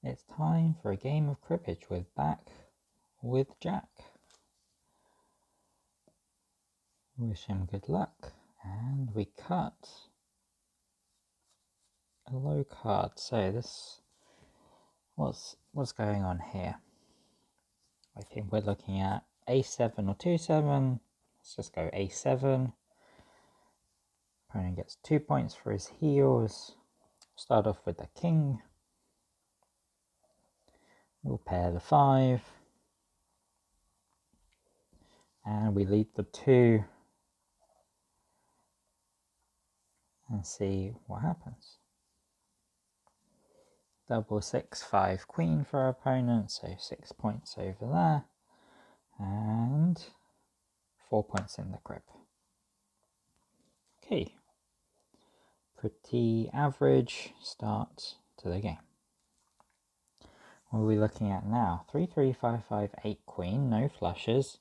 It's time for a game of cribbage with Back with Jack. Wish him good luck, and we cut a low card. So this, what's going on here? I think we're looking at a7 or 2-7. Let's just go a7. Opponent gets 2 points for his heels. Start off with the king. We'll pair the 5. And we lead the 2. And see what happens. Double 6-5 queen for our opponent, so 6 points over there. And 4 points in the crib. Okay. Pretty average start to the game. What are we looking at now? 3-3-5-5-8 queen, no flushes.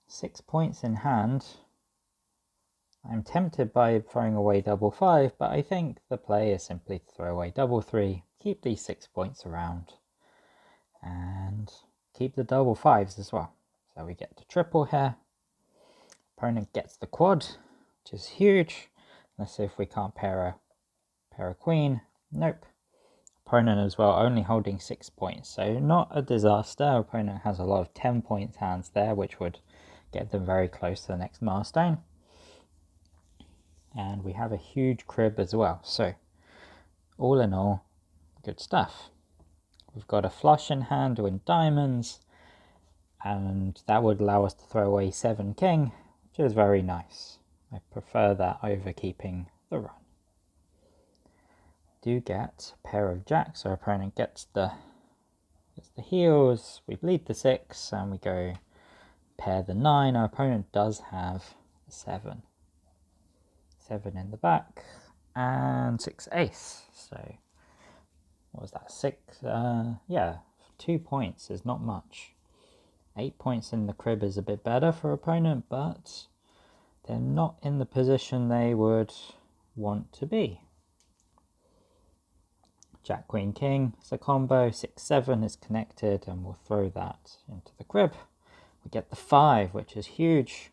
6 points in hand. I'm tempted by throwing away double 5, but I think the play is simply to throw away double 3, keep these 6 points around, and keep the double 5s as well. So we get the triple here. Opponent gets the quad, which is huge. Let's see if we can't pair a queen. Nope. Opponent as well, only holding 6 points, so not a disaster. Opponent has a lot of 10-point hands there, which would get them very close to the next milestone. And we have a huge crib as well, so all in all, good stuff. We've got a flush in hand with diamonds, and that would allow us to throw away 7 king, which is very nice. I prefer that over keeping the run. Do get a pair of jacks. Our opponent gets the heels. We bleed the 6 and we go pair the 9. Our opponent does have a 7. 7 in the back and 6 ace. So what was that? 6? Yeah, 2 points is not much. 8 points in the crib is a bit better for opponent, but they're not in the position they would want to be. Jack, Queen, King is a combo. 6-7 is connected, and we'll throw that into the crib. We get the 5, which is huge.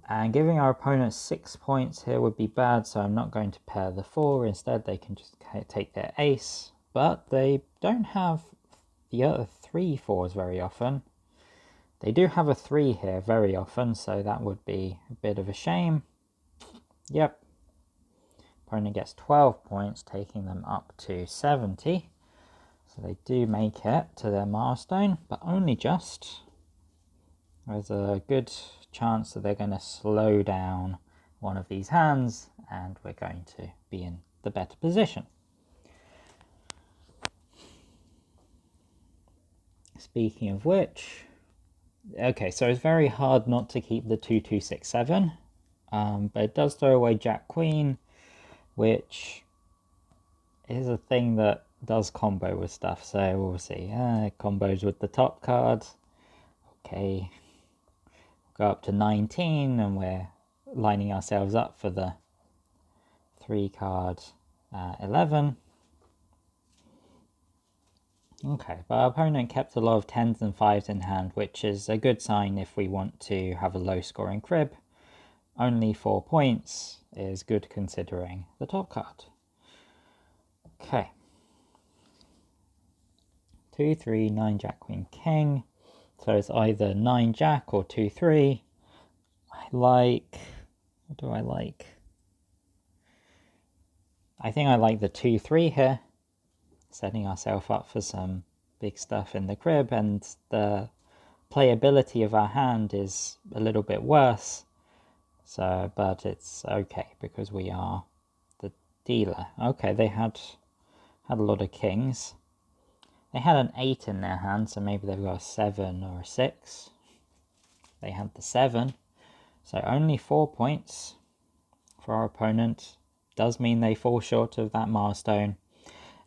And giving our opponent 6 points here would be bad, so I'm not going to pair the 4. Instead, they can just take their ace. But they don't have the other 3 4s very often. They do have a 3 here very often, so that would be a bit of a shame. Yep. Opponent gets 12 points, taking them up to 70. So they do make it to their milestone, but only just. There's a good chance that they're going to slow down one of these hands, and we're going to be in the better position. Speaking of which, okay, so it's very hard not to keep the 2-2-6-7, but it does throw away Jack Queen, which is a thing that does combo with stuff, so we'll see. Combos with the top card. Okay, go up to 19, and we're lining ourselves up for the 3 card 11. Okay, but our opponent kept a lot of 10s and 5s in hand, which is a good sign if we want to have a low scoring crib. Only 4 points is good considering the top card. Okay. 2-3, 9 Jack Queen King. So it's either 9 Jack or 2-3. What do I like? I think I like the 2-3 here, setting ourselves up for some big stuff in the crib, and the playability of our hand is a little bit worse. So, but it's okay because we are the dealer. Okay, they had a lot of kings. They had an 8 in their hand, so maybe they've got a 7 or a 6. They had the 7. So only 4 points for our opponent. Does mean they fall short of that milestone.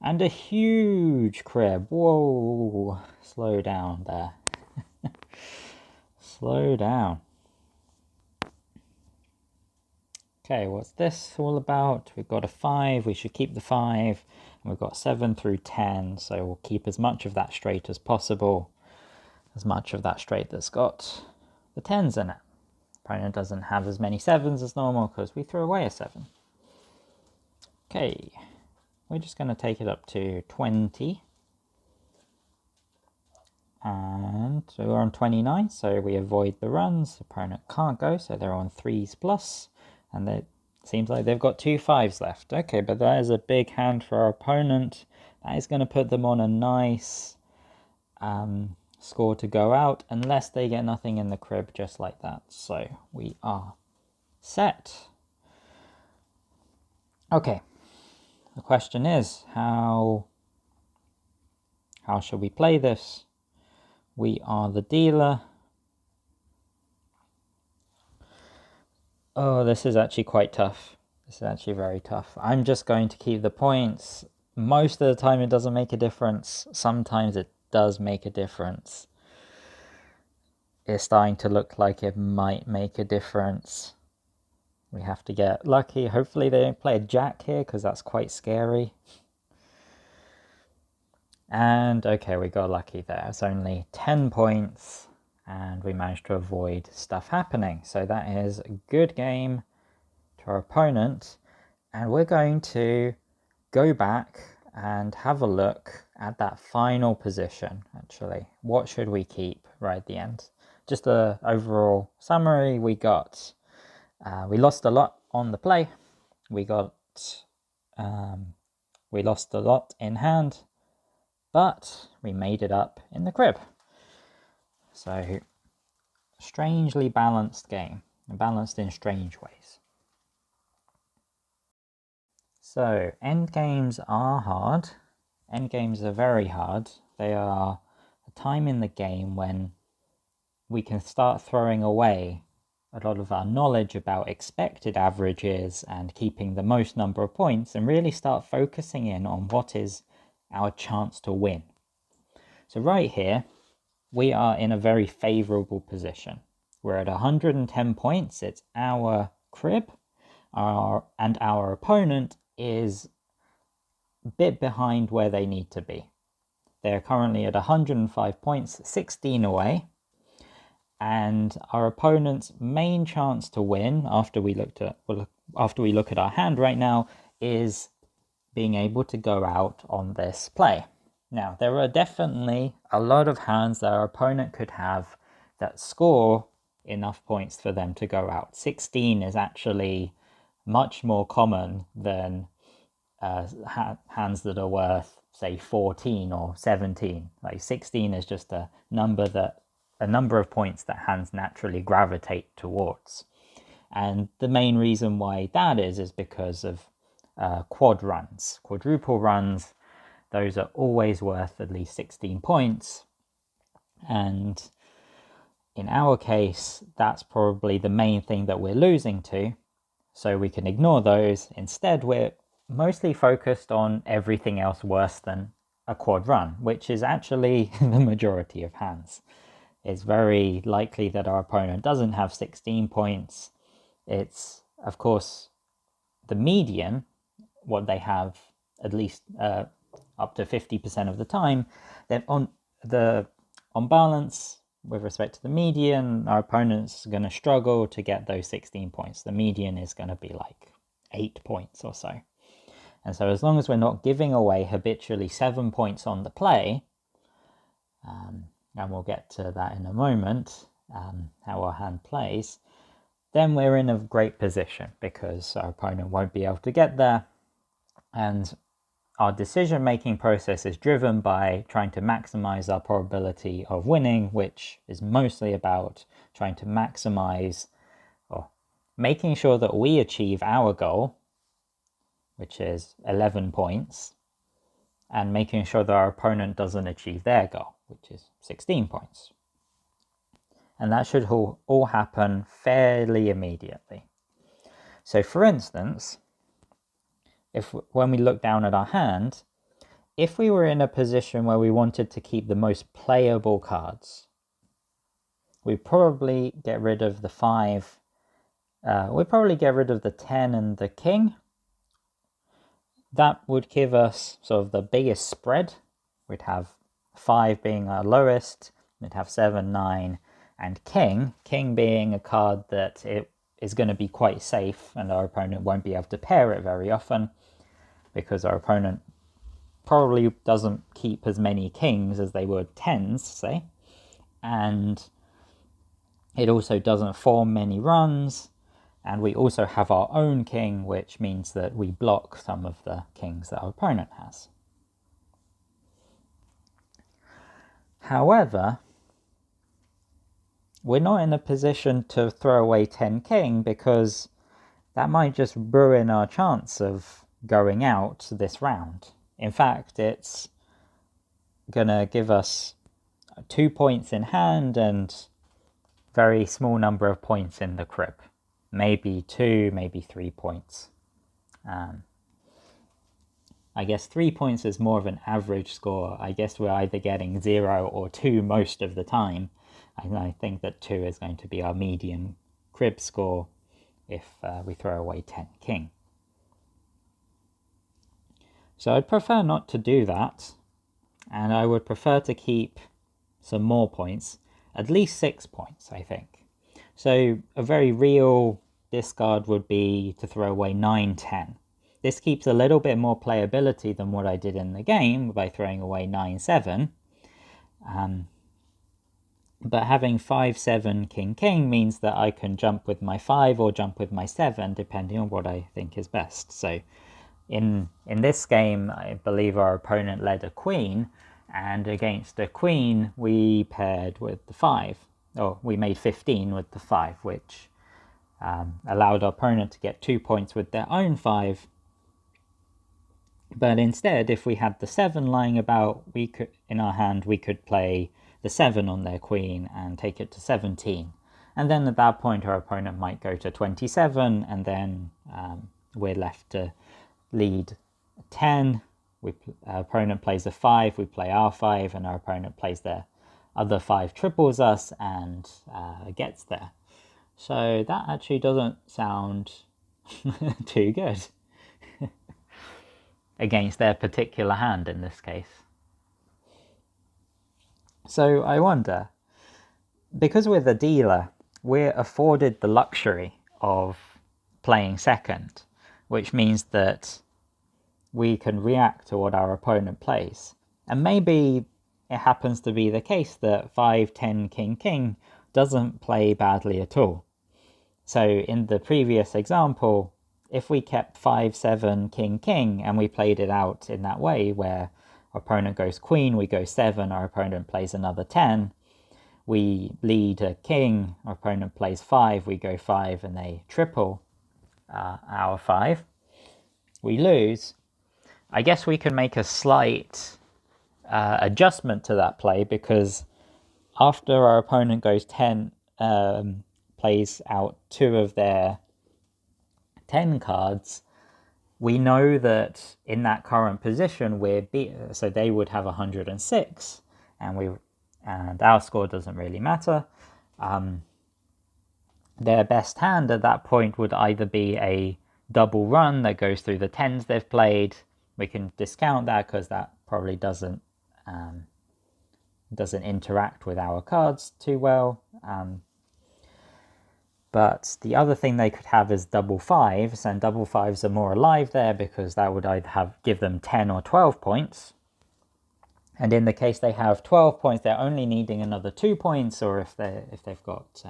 And a huge crib. Whoa, slow down there. Slow down. Okay, what's this all about? We've got a 5. We should keep the 5. We've got 7 through 10, so we'll keep as much of that straight as possible, as much of that straight that's got the 10s in it. Opponent doesn't have as many 7s as normal because we threw away a 7. Okay, we're just going to take it up to 20. And so we're on 29, so we avoid the runs. The opponent can't go, so they're on 3s plus. And it seems like they've got 2 5s left. Okay, but that is a big hand for our opponent. That is going to put them on a nice score to go out, unless they get nothing in the crib just like that. So we are set. Okay, the question is, how should we play this? We are the dealer. Oh, this is actually quite tough. This is actually very tough. I'm just going to keep the points. Most of the time it doesn't make a difference. Sometimes it does make a difference. It's starting to look like it might make a difference. We have to get lucky. Hopefully they don't play a jack here, because that's quite scary. And okay, we got lucky there. It's only 10 points, and we managed to avoid stuff happening. So that is a good game to our opponent. And we're going to go back and have a look at that final position, actually. What should we keep right at the end? Just the overall summary, we got... we lost a lot on the play. We lost a lot in hand, but we made it up in the crib. So, strangely balanced game, balanced in strange ways. So, endgames are hard. Endgames are very hard. They are a time in the game when we can start throwing away a lot of our knowledge about expected averages and keeping the most number of points, and really start focusing in on what is our chance to win. So right here, we are in a very favorable position. We're at 110 points. It's our crib, and our opponent is a bit behind where they need to be. They're currently at 105 points, 16 away. And our opponent's main chance to win, after we look at our hand right now, is being able to go out on this play. Now, there are definitely a lot of hands that our opponent could have that score enough points for them to go out. 16 is actually much more common than hands that are worth, say, 14 or 17. Like 16 is just a number of points that hands naturally gravitate towards. And the main reason why that is because of quad runs. Quadruple runs, those are always worth at least 16 points. And in our case, that's probably the main thing that we're losing to. So we can ignore those. Instead, we're mostly focused on everything else worse than a quad run, which is actually the majority of hands. It's very likely that our opponent doesn't have 16 points. It's, of course, the median, what they have at least up to 50% of the time. Then on balance, with respect to the median, our opponent's going to struggle to get those 16 points. The median is going to be like 8 points or so. And so as long as we're not giving away habitually 7 points on the play, and we'll get to that in a moment, how our hand plays, then we're in a great position, because our opponent won't be able to get there, and our decision-making process is driven by trying to maximize our probability of winning, which is mostly about trying to maximize, or making sure that we achieve our goal, which is 11 points, and making sure that our opponent doesn't achieve their goal, which is 16 points. And that should all happen fairly immediately. So for instance, when we look down at our hand, if we were in a position where we wanted to keep the most playable cards, we'd probably get rid of the 5, we'd probably get rid of the 10 and the king, that would give us sort of the biggest spread. We'd have 5 being our lowest, we'd have 7, 9, and king. King being a card that it is going to be quite safe, and our opponent won't be able to pair it very often, because our opponent probably doesn't keep as many kings as they would tens, say, and it also doesn't form many runs, and we also have our own king, which means that we block some of the kings that our opponent has. However, we're not in a position to throw away 10 king, because that might just ruin our chance of going out this round. In fact, it's gonna give us 2 points in hand and very small number of points in the crib. Maybe 2, maybe 3 points. I guess 3 points is more of an average score. I guess we're either getting 0 or 2 most of the time. And I think that 2 is going to be our median crib score if we throw away 10 king. So I'd prefer not to do that, and I would prefer to keep some more points, at least 6 points, I think. So a very real discard would be to throw away 9, 10. This keeps a little bit more playability than what I did in the game by throwing away 9, 7. But having 5, 7, king, king means that I can jump with my 5 or jump with my 7, depending on what I think is best. So in this game, I believe our opponent led a queen, and against a queen, we paired with the 5. Or we made 15 with the 5, which allowed our opponent to get 2 points with their own 5. But instead, if we had the 7 lying about, we could, in our hand, we could play the 7 on their queen and take it to 17. And then at that point, our opponent might go to 27, and then we're left to lead 10. Our opponent plays a 5, we play our 5, and our opponent plays their other 5, triples us, and gets there. So that actually doesn't sound too good against their particular hand in this case. So I wonder, because we're the dealer, we're afforded the luxury of playing second, which means that we can react to what our opponent plays. And maybe it happens to be the case that 5, 10, king, king doesn't play badly at all. So in the previous example, if we kept 5, 7, king, king, and we played it out in that way where our opponent goes queen, we go 7, our opponent plays another 10, we lead a king, our opponent plays 5, we go 5, and they triple our 5, we lose. I guess we can make a slight adjustment to that play, because after our opponent goes 10, plays out 2 of their 10 cards, we know that in that current position we're so they would have 106, and our score doesn't really matter. Their best hand at that point would either be a double run that goes through the 10s they've played. We can discount that because that probably doesn't interact with our cards too well. But the other thing they could have is double 5s, and double 5s are more alive there because that would either give them 10 or 12 points. And in the case they have 12 points, they're only needing another 2 points, or if they've got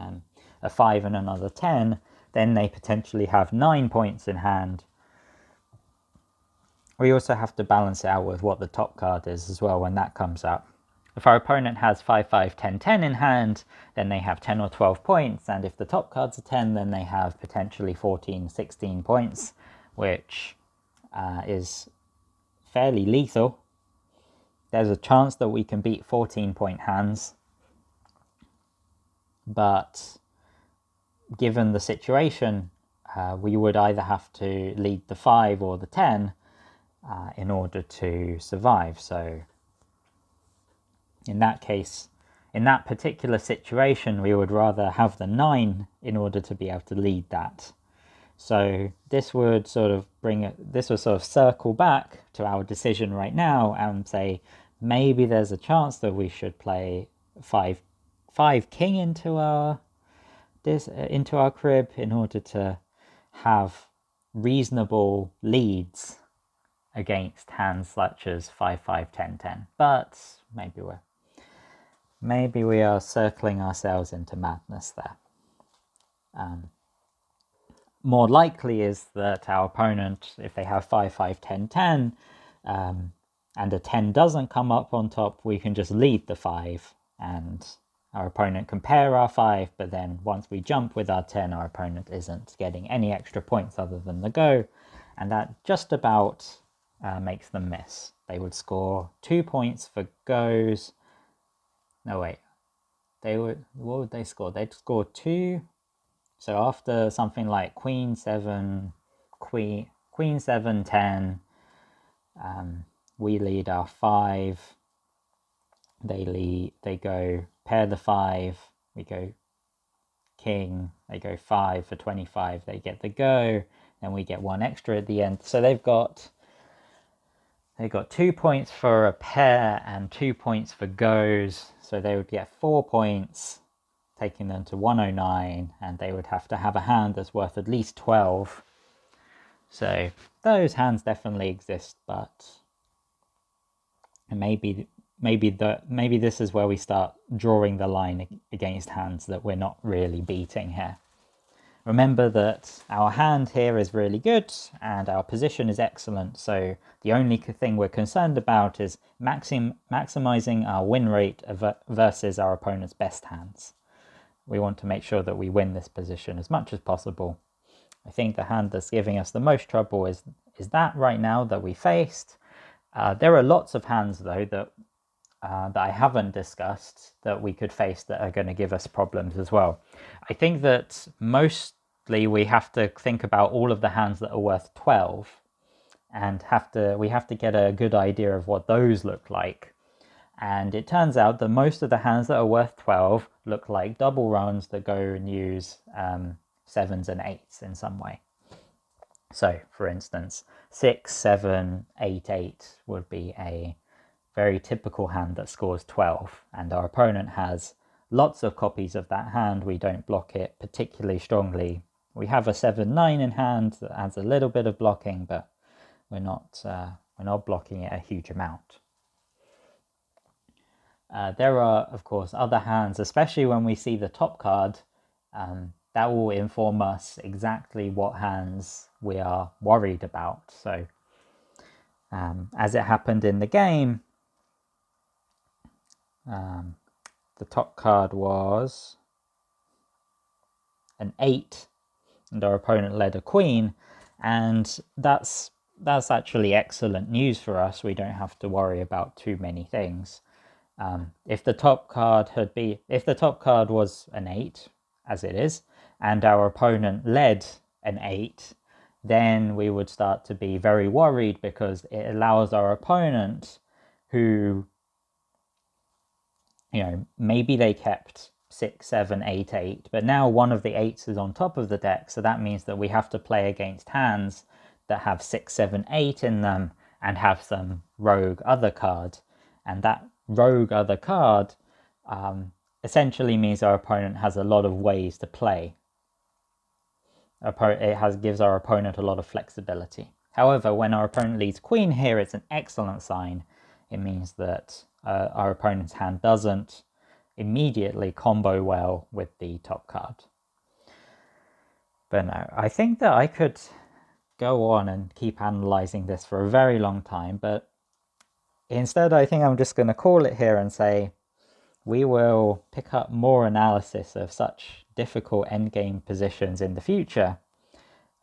a 5 and another 10, then they potentially have 9 points in hand. We also have to balance it out with what the top card is as well when that comes up. If our opponent has 5, 5, 10, 10 in hand, then they have 10 or 12 points, and if the top card's a 10, then they have potentially 14, 16 points, which is fairly lethal. There's a chance that we can beat 14-point hands, but given the situation, we would either have to lead the 5 or the 10 in order to survive. So in that case, in that particular situation, we would rather have the 9 in order to be able to lead that. So this would sort of this would sort of circle back to our decision right now and say maybe there's a chance that we should play five king into our crib in order to have reasonable leads against hands such as 5 10 10. But maybe we are circling ourselves into madness there. More likely is that our opponent, if they have 5 10 10, and a 10 doesn't come up on top, we can just lead the 5 and our opponent can pair our 5, but then once we jump with our 10, our opponent isn't getting any extra points other than the go, and that just about makes them miss. They would score 2 points for goes. No, wait. What would they score? They'd score 2. So after something like queen 7 10, we lead our 5. They go pair the 5. We go king. They go 5 for 25. They get the go. Then we get 1 extra at the end. So they've got 2 points for a pair and 2 points for goes. So they would get 4 points, taking them to 109, and they would have to have a hand that's worth at least 12. So those hands definitely exist, but maybe this is where we start drawing the line against hands that we're not really beating here. Remember that our hand here is really good and our position is excellent, so the only thing we're concerned about is maximizing our win rate versus our opponent's best hands. We want to make sure that we win this position as much as possible. I think the hand that's giving us the most trouble is that right now that we faced. There are lots of hands though that I haven't discussed that we could face that are going to give us problems as well. I think that mostly we have to think about all of the hands that are worth 12 and we have to get a good idea of what those look like. And it turns out that most of the hands that are worth 12 look like double runs that go and use 7s and 8s in some way. So, for instance, 6, 7, 8, 8 would be a very typical hand that scores 12, and our opponent has lots of copies of that hand. We don't block it particularly strongly. We have a 7 9 in hand that adds a little bit of blocking, but we're not blocking it a huge amount. There are, of course, other hands, especially when we see the top card, that will inform us exactly what hands we are worried about. So, as it happened in the game, the top card was an 8, and our opponent led a queen, and that's actually excellent news for us. We don't have to worry about too many things. If the top card was an 8, as it is, and our opponent led an 8, then we would start to be very worried because it allows our opponent, who, maybe they kept 6, 7, 8, 8, but now one of the 8s is on top of the deck, so that means that we have to play against hands that have 6, 7, 8 in them and have some rogue other card, and that rogue other card essentially means our opponent has a lot of ways to play. It gives our opponent a lot of flexibility. However, when our opponent leads queen here, it's an excellent sign. It means that our opponent's hand doesn't immediately combo well with the top card. But no, I think that I could go on and keep analyzing this for a very long time, but instead I think I'm just going to call it here and say we will pick up more analysis of such difficult endgame positions in the future.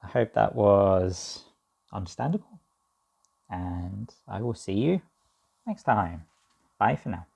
I hope that was understandable, and I will see you next time. Bye for now.